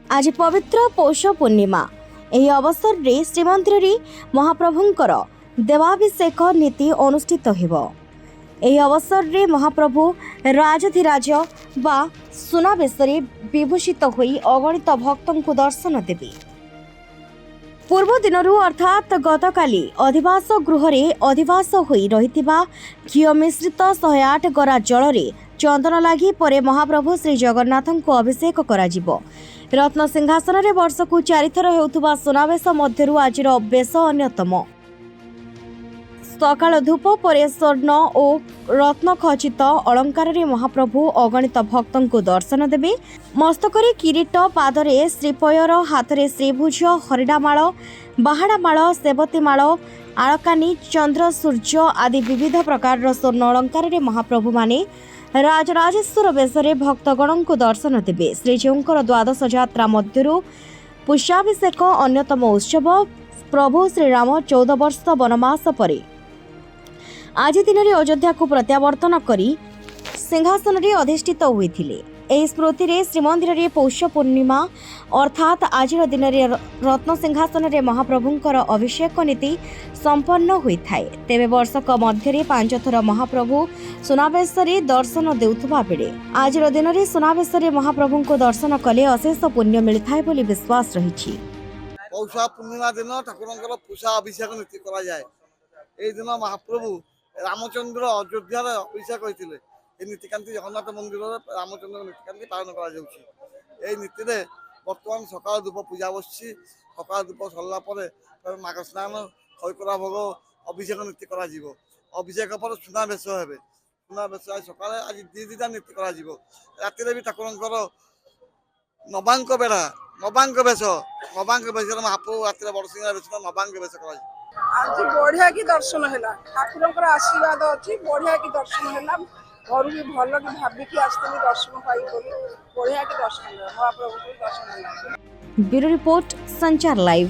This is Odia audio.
आज पवित्र पौष पूर्णिमा ଏହି ଅବସରରେ ଶ୍ରୀମନ୍ଦିରରେ ମହାପ୍ରଭୁଙ୍କର ଦେବାଭିଷେକ ନୀତି ଅନୁଷ୍ଠିତ ହେବ। ଏହି ଅବସରରେ ମହାପ୍ରଭୁ ରାଜାଧିରାଜ ବା ସୁନାବେଶରେ ବିଭୂଷିତ ହୋଇ ଅଗଣିତ ଭକ୍ତଙ୍କୁ ଦର୍ଶନ ଦେବେ। ପୂର୍ବ ଦିନରୁ ଅର୍ଥାତ୍ ଗତକାଲି ଅଧିବାସ ଗୃହରେ ଅଧିବାସ ହୋଇ ରହିଥିବା ଘିଅ ମିଶ୍ରିତ 108 ଗରା ଜଳରେ ଚନ୍ଦନ ଲାଗି ପରେ ମହାପ୍ରଭୁ ଶ୍ରୀ ଜଗନ୍ନାଥଙ୍କୁ ଅଭିଷେକ କରାଯିବ। ରତ୍ନ ସିଂହାସନରେ ବର୍ଷକୁ 4 ଥର ହେଉଥିବା ସୁନାବେଶ ମଧ୍ୟରୁ ଆଜିର ବେଶ ଅନ୍ୟତମ। ସକାଳ ଧୂପ ପରେ ସ୍ୱର୍ଣ୍ଣ ଓ ରତ୍ନ ଖଚିତ ଅଳଙ୍କାରରେ ମହାପ୍ରଭୁ ଅଗଣିତ ଭକ୍ତଙ୍କୁ ଦର୍ଶନ ଦେବେ। ମସ୍ତକରେ କିରୀଟ, ପାଦରେ ଶ୍ରୀପୟର, ହାତରେ ଶ୍ରୀଭୁଜ, ହରିଡ଼ାମାଳ, ବାହାଡ଼ାମାଳ, ସେବତୀମାଳ, ଆଳକାନି, ଚନ୍ଦ୍ର, ସୂର୍ଯ୍ୟ ଆଦି ବିବିଧ ପ୍ରକାରର ସ୍ୱର୍ଣ୍ଣ ଅଳଙ୍କାରରେ ମହାପ୍ରଭୁମାନେ ରାଜରାଜେଶ୍ୱର ବେଶରେ ଭକ୍ତଗଣଙ୍କୁ ଦର୍ଶନ ଦେବେ। ଶ୍ରୀଜୀଉଙ୍କର ଦ୍ୱାଦଶ ଯାତ୍ରା ମଧ୍ୟରୁ ପୁଷ୍ୟାଭିଷେକ ଅନ୍ୟତମ ଉତ୍ସବ। ପ୍ରଭୁ ଶ୍ରୀରାମ 14 ବର୍ଷ ବନବାସ ପରେ ଆଜି ଦିନରେ ଅଯୋଧ୍ୟାକୁ ପ୍ରତ୍ୟାବର୍ତ୍ତନ କରି ସିଂହାସନରେ ଅଧିଷ୍ଠିତ ହୋଇଥିଲେ। ଏହି ସ୍ମୃତିରେ ଶ୍ରୀମନ୍ଦିରରେ ପୌଷ ପୂର୍ଣ୍ଣିମା ଅର୍ଥାତ୍ ଆଜିର ଦିନରେ ରତ୍ନ ସିଂହାସନରେ ମହାପ୍ରଭୁଙ୍କର ଅଭିଷେକ ନୀତି ସମ୍ପନ୍ନ ହୋଇଥାଏ। ତେବେ ବର୍ଷକ ମଧ୍ୟରେ 5 ଥର ମହାପ୍ରଭୁ ସୁନାବେଶରେ ଦର୍ଶନ ଦେଉଥିବା ବେଳେ ଆଜିର ଦିନରେ ସୁନାବେଶରେ ମହାପ୍ରଭୁଙ୍କୁ ଦର୍ଶନ କଲେ ଅଶେଷ ପୁଣ୍ୟ ମିଳିଥାଏ ବୋଲି ବିଶ୍ୱାସ ରହିଛି। ପୌଷ ପୂର୍ଣ୍ଣିମା ଦିନ ଠାକୁରଙ୍କର ପୂଷା ଅଭିଷେକ ନୀତି କରାଯାଏ। ଏହି ଦିନ ମହାପ୍ରଭୁ ରାମଚନ୍ଦ୍ର ଅଯୋଧ୍ୟାରେ ଅଭିଷେକ ହୋଇଥିଲେ। এই নীতিকান্তি জগন্নাথ মন্দিরের রামচন্দ্র নীতিকান্তি পালন করা যাচ্ছে। এই নীতিরে বর্তমান সকাল ধূপ পূজা বসছি। সকাল ধূপ সরলা পরে মাঘ স্নান, খৈকরা ভোগ, অভিষেক নীতি করা যাব। অভিষেক পরে সুনাবেশ হবে। সুনাবেশ সকালে আজ দুইটা নীতি করা যাব। রাতে বি ঠাকুরঙ্কর নবাঙ্ক বেড়া, নবাঙ্ক বেশ, নবাঙ্ক বেশে মহাপ্রভু রাতে বড় সিংহ বেশ নবাঙ্ক বেশ করা যাব। आज बढ़िया की दर्शन है ठाकुर आशीर्वाद अच्छी बढ़िया की दर्शन है घर भी भल कि भाविकी आसती दर्शन पाई बढ़िया की दर्शन है महाप्रभु दर्शन है। ब्यूरो रिपोर्ट संचार लाइव।